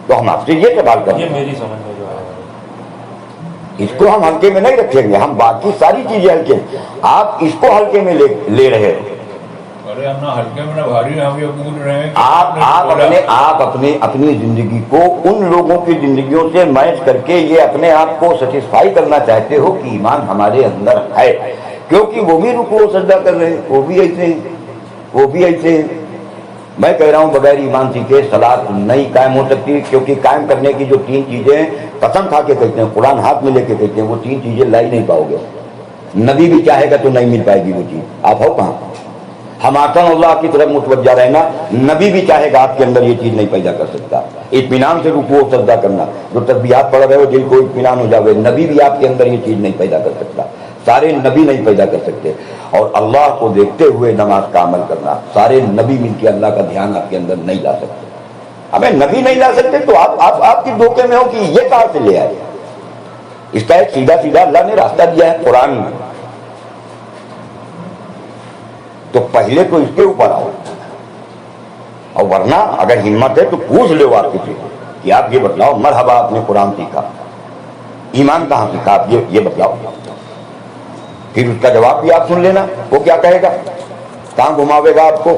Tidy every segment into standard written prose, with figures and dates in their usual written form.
تو ہم آپ سے یہ سوال کریں، یہ میری سمجھ میں جو ہے اس کو ہم ہلکے میں نہیں رکھیں گے، ہم باقی ساری چیزیں ہلکے، آپ اس کو ہلکے میں لے رہے ہو۔ ارے ہم نہ ہلکے میں نہ بھاری، ہم یہ پوچھ رہے ہیں آپ اپنی زندگی کو ان لوگوں کی زندگیوں سے میچ کر کے یہ اپنے آپ کو سیٹسفائی کرنا چاہتے ہو کہ ایمان ہمارے اندر ہے، کیونکہ وہ بھی رکوع و سجدہ کر رہے ہیں، وہ بھی ایسے ہیں۔ میں کہہ رہا ہوں بغیر ایمان سیکھے صلاۃ نہیں قائم ہو سکتی، کیونکہ قائم کرنے کی جو 3 چیزیں قسم کھا کے کہتے ہیں، قرآن ہاتھ میں لے کے کہتے ہیں، وہ 3 چیزیں لا ہی نہیں پاؤ گے۔ نبی بھی چاہے گا تو نہیں مل پائے گی وہ چیز، آپ ہو کہاں؟ حماقن اللہ کی طرف متوجہ رہنا، نبی بھی چاہے گا آپ کے اندر یہ چیز نہیں پیدا کر سکتا۔ اطمینان سے رکوع و سجدہ کرنا، جو تسبیحات پڑھ رہے ہو دل کو اطمینان ہو جاوے، نبی بھی آپ کے اندر یہ چیز نہیں پیدا کر سکتا، سارے نبی نہیں پیدا کر سکتے۔ اور اللہ کو دیکھتے ہوئے نماز کا عمل کرنا، سارے نبی مل کے اللہ کا دھیان آپ کے اندر نہیں لا سکتے۔ ہمیں نبی نہیں لا سکتے تو آپ کی دھوکے میں ہو کہ یہ کہاں سے لے آئے؟ اس کا ایک سیدھا اللہ نے راستہ دیا ہے قرآن میں، تو پہلے تو اس کے اوپر آؤ، اور ورنہ اگر ہمت ہے تو پوچھ لو آپ کسی کو کہ آپ یہ بتلاؤ، مرحبا آپ نے قرآن سیکھا، ایمان کہاں سیکھا، آپ یہ بتلاؤ، پھر اس کا جواب بھی آپ سن لینا، وہ کیا کہے گا، کہاں گھماوے گا آپ کو۔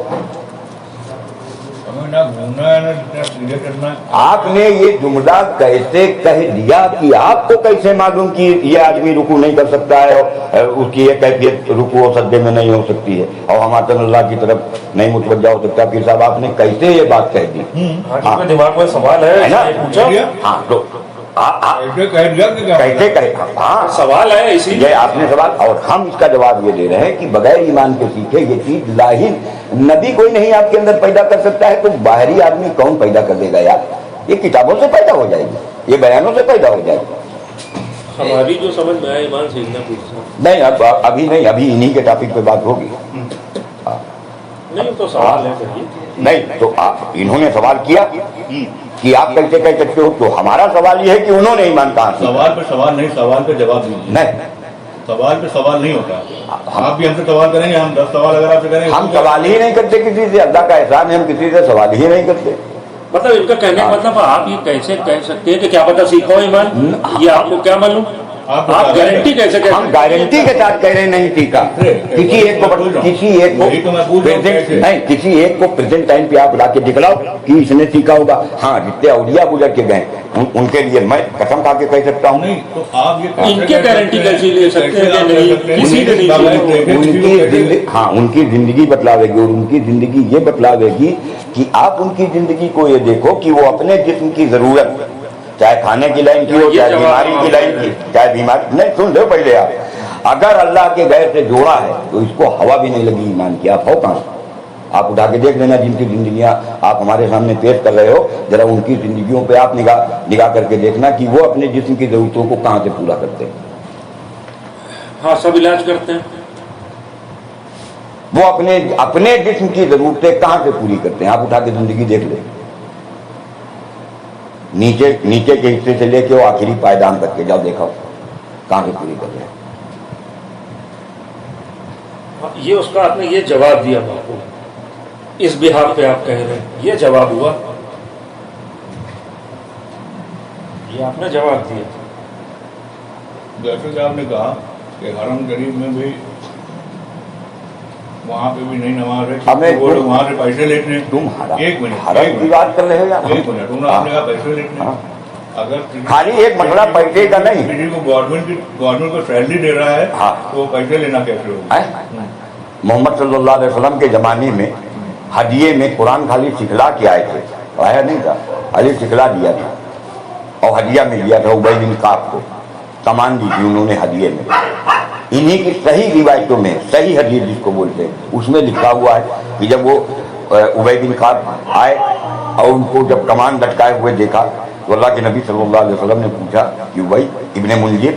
ہمیں نہ گھومنا ہے نہ سیدھے کرنا ہے۔ آپ نے یہ جملہ کیسے کہہ دیا کہ آپ کو کیسے معلوم کہ یہ آدمی رکوع نہیں کر سکتا ہے، اس کی یہ کیفیت رکوع و سجدے میں نہیں ہو سکتی ہے، اور ہمارے اللہ کی طرف نہیں متوجہ ہو سکتا؟ پھر صاحب آپ نے کیسے یہ بات کہہ دی؟ دماغ میں سوال ہے نا؟ پوچھا، ہاں تو کیسے کہے، ہاں سوال ہے اسی لیے آپ نے سوال، اور ہم اس کا جواب یہ دے رہے ہیں کہ بغیر ایمان کے سیکھے یہ چیز لاہی نبی کوئی نہیں آپ کے اندر پیدا کر سکتا ہے، تو باہری آدمی کون پیدا کر دے گا یار؟ یہ کتابوں سے پیدا ہو جائے گی، یہ بیانوں سے پیدا ہو جائے گی۔ ہماری جو سمجھ میں آیا ایمان سیکھنا پوچھنا نہیں، ابھی نہیں، ابھی انہی کے ٹاپک پہ بات ہوگی۔ نہیں تو سوال ہے کہیے۔ نہیں تو انہوں نے سوال کیا کہ آپ کیسے کہہ سکتے ہو، تو ہمارا سوال یہ ہے کہ انہوں نے ایمان کہاں سے؟ سوال پہ سوال نہیں، سوال پہ جواب دیجیے۔ نہیں، سوال پہ سوال نہیں ہوتا، آپ بھی ہم سے سوال کریں گے، ہم 10 سوال اگر آپ سے کریں گے، ہم سوال ہی نہیں کرتے کسی سے، اللہ کا احسان ہے ہم کسی سے سوال ہی نہیں کرتے۔ مطلب ان کا کہنے کا مطلب آپ یہ کیسے کہہ سکتے ہیں کہ کیا پتہ سیکھو ایمان، یہ آپ کو کیا معلوم؟ آپ گارنٹی کیسے کہہ ہم سکتے ہیں؟ گارنٹی کے ساتھ کہہ رہے نہیں سیکھا، کسی ایک کو پریزنٹ ٹائم پہ آپ لا کے دکھلاؤ کہ اس نے سیکھا ہوگا۔ ہاں جتنے اولیاء گزر کے گئے ان کے لیے میں قسم کھا کے کہہ سکتا ہوں، نہیں تو آپ یہ ان کے گارنٹی کیسی لے سکتے ہیں کہ نہیں کسی نے نہیں؟ ہاں ان کی زندگی بتلاوے گی، اور ان کی زندگی یہ بتلاوے گی کہ آپ ان کی زندگی کو یہ دیکھو کہ وہ اپنے جسم کی ضرورت، چاہے کھانے کی لائن کی ہو، چاہے بیماری کی لائن کی، چاہے بیماری نہیں، سن لو پہلے آپ، اگر اللہ کے غیر سے جوڑا ہے تو اس کو ہوا بھی نہیں لگی ایمان کی۔ آپ ہو کہاں؟ آپ اٹھا کے دیکھ لینا، جن کی زندگیاں آپ ہمارے سامنے پیش کر رہے ہو، ذرا ان کی زندگیوں پہ آپ نگاہ کر کے دیکھنا کہ وہ اپنے جسم کی ضرورتوں کو کہاں سے پورا کرتے ہیں۔ ہاں سب علاج کرتے ہیں، وہ اپنے جسم کی ضرورتیں کہاں سے پوری کرتے ہیں؟ آپ اٹھا کے زندگی دیکھ لیں، نیچے کے حصے سے لے کے وہ آخری پائیدان تک کے جاؤ، دیکھو کہاں سے پوری کر رہے ہیں۔ یہ اس کا آپ نے یہ جواب دیا باپو، اس بحاف پہ آپ کہہ رہے ہیں یہ جواب ہوا، یہ آپ نے جواب دیا۔ جیسے کہ آپ نے کہا کہ حرم شریف میں بھی وہاں پہ بھی نہیں نماز ہے، وہ لوگ وہاں سے پیسے لیتے ہیں۔ تم ایک منٹ حرم کی بات کر رہے ہو یا ایک منٹ، انہوں نے کہا پیسے لیتے ہیں۔ اگر خالی ایک مسئلہ پیسے کا نہیں، کسی کو گورنمنٹ کو سیلری دے رہا ہے تو وہ پیسے لینا کیسے ہوگا؟ محمد صلی اللہ علیہ وسلم کے زمانے میں ہدیے میں قرآن خالی سکھلا کے آئے تھے، آیا نہیں تھا، خالی سکھلا دیا تھا، اور ہدیہ میں دیا تھا ابی بن کعب کو، سامان دی تھی انہوں نے ہدیے میں۔ انہی کی صحیح روایتوں میں، صحیح حدیث جس کو بولتے ہیں، اس میں لکھا ہوا ہے کہ جب وہ ابی بن کعب آئے اور ان کو جب کمان لٹکائے ہوئے دیکھا تو اللہ کے نبی صلی اللہ علیہ وسلم نے پوچھا کہ ابی ابن منذر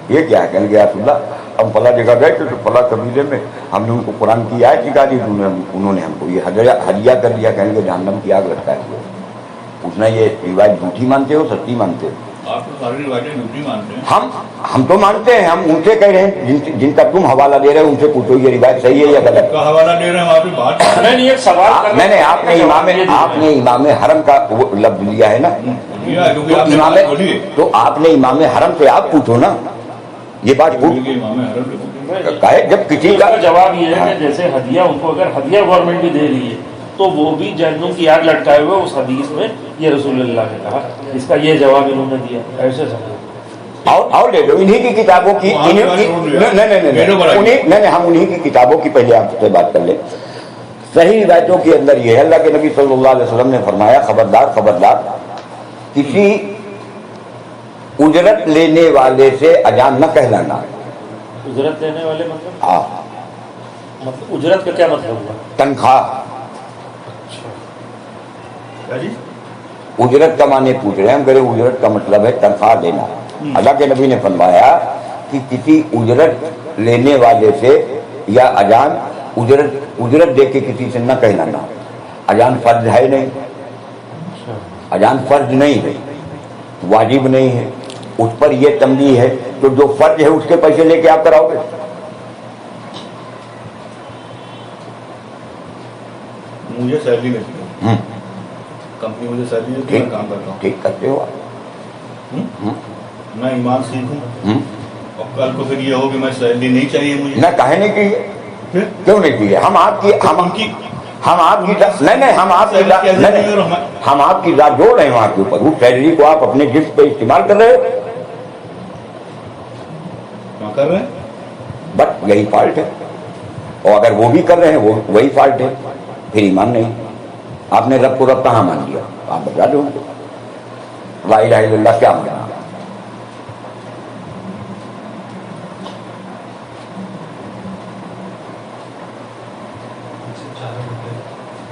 یہ کیا ہے؟ کہنے لگے یا رسول اللہ ہم فلاں جگہ گئے تھے تو فلاں قبیلے میں ہم نے ان کو قرآن کی آیت سکھا دی، انہوں نے ہم کو یہ ہدیہ کر دیا، کہنے لگے جہنم کی آگ لٹکائے ہوئے۔ پوچھنا یہ روایت جھوٹی مانتے ہو سچی مانتے ہو؟ آپ تو ساری روایتیں جھوٹی مانتے ہیں. ہم تو مانتے ہیں, ہم ان سے کہہ رہے ہیں جن کا تم حوالہ دے رہے ہو ان سے پوچھو یہ روایت صحیح ہے یا غلط. کا حوالہ دے رہے ہیں وہاں پہ بات کر رہے نہیں ایک سوال کرنا نہیں آپ نے امام حرم کا وہ لفظ لیا ہے نا, ہیں. کیونکہ آپ نے امام بات بولی ہے. تو آپ نے امام حرم سے آپ پوچھو نا, یہ بات کیونکہ امام حرم سے پوچھیں. کہے جب کسی اس کا کا جواب یہ ہے کہ جیسے ہدیہ ان کو اگر ہدیہ گورنمنٹ بھی دے رہی ہے تو وہ بھی جہنم کی آگ لٹکائے ہوئے اس حدیث میں یہ رسول اللہ نے کہا. اس کا یہ جواب انہوں نے دیا. ایسے سمجھو اور لے لو انہی کی کتابوں کی نہیں ہم انہی کی کتابوں کی پہلے آپ سے بات کر لیں. صحیح روایتوں کے اندر یہ ہے اللہ کے نبی صلی اللہ علیہ وسلم نے فرمایا خبردار کسی اجرت لینے والے سے اذان نہ کہلانا. اجرت لینے والے مطلب ہاں مطلب اجرت کا کیا مطلب ہوا؟ تنخواہ. کیا جی؟ اجرت کا معنی پوچھ رہے ہیں ہم, کرے اجرت کا مطلب ہے تنخواہ دینا. اللہ کے نبی نے فرمایا کہ کسی اجرت لینے والے سے یا اذان اجرت دے کے کسی سے نہ کہلانا. اذان فرض ہے نہیں, اذان فرض نہیں ہے, واجب نہیں ہے, اس پر یہ تنبیہ ہے تو جو فرض ہے اس کے پیسے لے کے آپ کراؤ گے. مجھے سیلری ملتی ہے, کمپنی مجھے سیلری دیتی ہے, میں کام کرتا ہوں. ٹھیک کرتے ہو آپ. میں ایمان سیکھوں اور کل کو پھر یہ ہو کہ میں سیلری نہیں چاہیے مجھے. نہ کہے نہیں چاہیے, پھر کیوں نہیں چاہیے؟ ہم آپ کی ذات جوڑ رہے ہیں وہاں کے اوپر. اس سیلری کو آپ اپنے جسم پہ استعمال کر رہے ہو. کیا کر رہے ہیں؟ بس یہی فالٹ ہے, اور اگر وہ بھی کر رہے ہیں وہی فالٹ ہے, پھر ایمان نہیں. آپ نے رب کو رب کہاں مان لیا؟ آپ بتا دو لا الہ الا اللہ کیا مانا.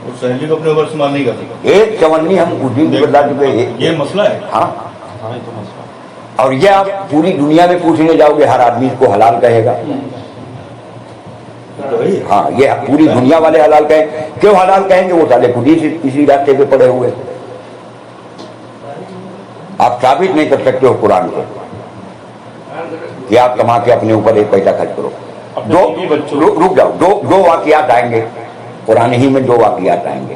اور سیلری کو اپنے اوپر استعمال نہیں کر سکتا. ایک چونی ہم اس دن بتا چکے. یہ مسئلہ ہے. ہاں, ہاں یہ تو مسئلہ. اور یہ آپ پوری دنیا میں پوچھنے جاؤ گے ہر آدمی اس کو حلال کہے گا. ہاں یہ پوری دنیا والے حلال کہیں. کیوں حلال کہیں گے؟ وہ سارے خود ہی اسی راستے پہ پڑے ہوئے. آپ ثابت نہیں کر سکتے ہو قرآن کو کہ آپ کما کے اپنے اوپر ایک پیسہ خرچ کرو. رک جاؤ, دو واقعات آئیں گے قرآن ہی میں, 2 واقعات آئیں گے,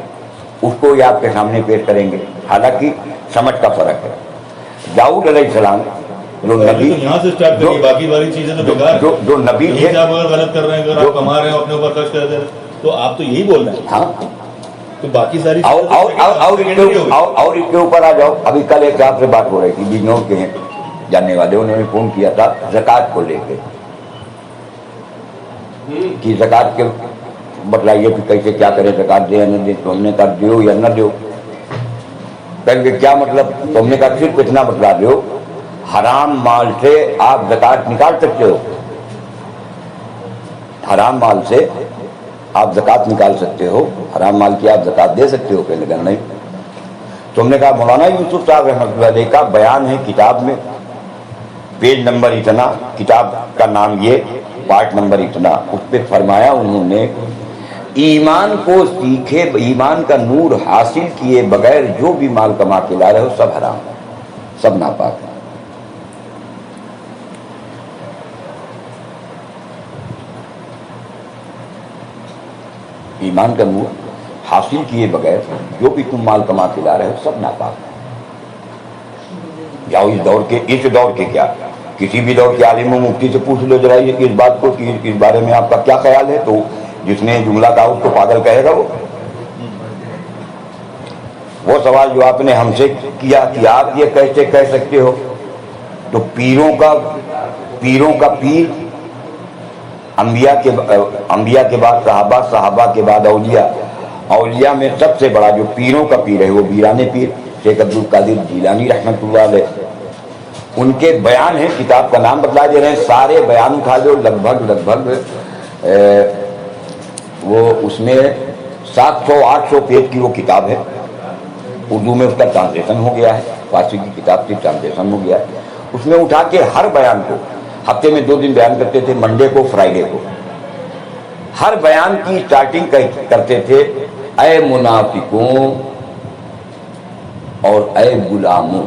اس کو یہ آپ کے سامنے پیش کریں گے. حالانکہ سمجھ کا فرق ہے. داؤد علیہ السلام جو نبی, یہاں سے اسٹارٹ کریے, باقی والی چیزیں تو بیکار ہیں. جو نبی تھے, آپ اگر غلط کر رہے ہیں, اگر آپ کما رہے ہیں اپنے اوپر خرچ کر دے رہے تو آپ تو یہی بول رہے ہیں. ہاں, تو باقی ساری اور اس کے اوپر آ جاؤ. ابھی کل ایک آپ سے بات ہو رہی تھی, بجنور کے ہیں جاننے والے, انہوں نے فون کیا تھا زکوٰۃ کو لے کے کہ زکوٰۃ کے بتلائیے کہ کیسے کیا کرے, زکوٰۃ دے یا نہ دے. تو ہم نے کہا دیو یا نہ دیو. کہیں گے کیا مطلب؟ تو ہم نے کہا صرف اتنا بتلا دو, حرام مال سے آپ زکوٰۃ نکال سکتے ہو. حرام مال سے آپ زکوٰۃ نکال سکتے ہو, حرام مال کی آپ زکوٰۃ دے سکتے ہو. کہ لگا نہیں. تو ہم نے کہا مولانا یوسف صاحب رحمۃ اللہ علیہ کا بیان ہے کتاب میں, پیج نمبر اتنا, کتاب کا نام یہ, پارٹ نمبر اتنا. اس پہ فرمایا انہوں نے ایمان کو سیکھے, ایمان کا نور حاصل کیے بغیر جو بھی مال کما کے لا رہے ہو سب حرام ہے, سب ناپاک ہے. ایمان کا نور حاصل کیے بغیر جو بھی تم مال کما کے لا رہے ہو سب ناپاک ہے. جاؤ اس دور کے کیا, کسی بھی دور کے عالم و مفتی سے پوچھ لو ذرا یہ اس بات کو کہ اس بارے میں آپ کا کیا خیال ہے. تو جس نے جملہ کہا اس کو پاگل کہے گا. وہ سوال جو آپ نے ہم سے کیا کہ آپ یہ کیسے کہہ سکتے ہو, تو پیروں کا پیر, انبیاء کے بعد صحابہ, صحابہ کے بعد اولیاء, اولیاء میں سب سے بڑا جو پیروں کا پیر ہے وہ بیران پیر شیخ عبد القادر جیلانی رحمۃ اللہ علیہ. ان کے بیان ہیں, کتاب کا نام بتلا دے رہے ہیں, سارے بیان اٹھا دو, لگ بھگ وہ اس میں 700-800 پیج کی وہ کتاب ہے. اردو میں اس کا ٹرانسلیشن ہو گیا ہے, فارسی کی کتاب سے ٹرانسلیشن ہو گیا ہے. اس میں اٹھا کے ہر بیان کو, ہفتے میں 2 دن بیان کرتے تھے, منڈے کو فرائیڈے کو. ہر بیان کی اسٹارٹنگ کرتے تھے اے منافقوں اور اے غلاموں.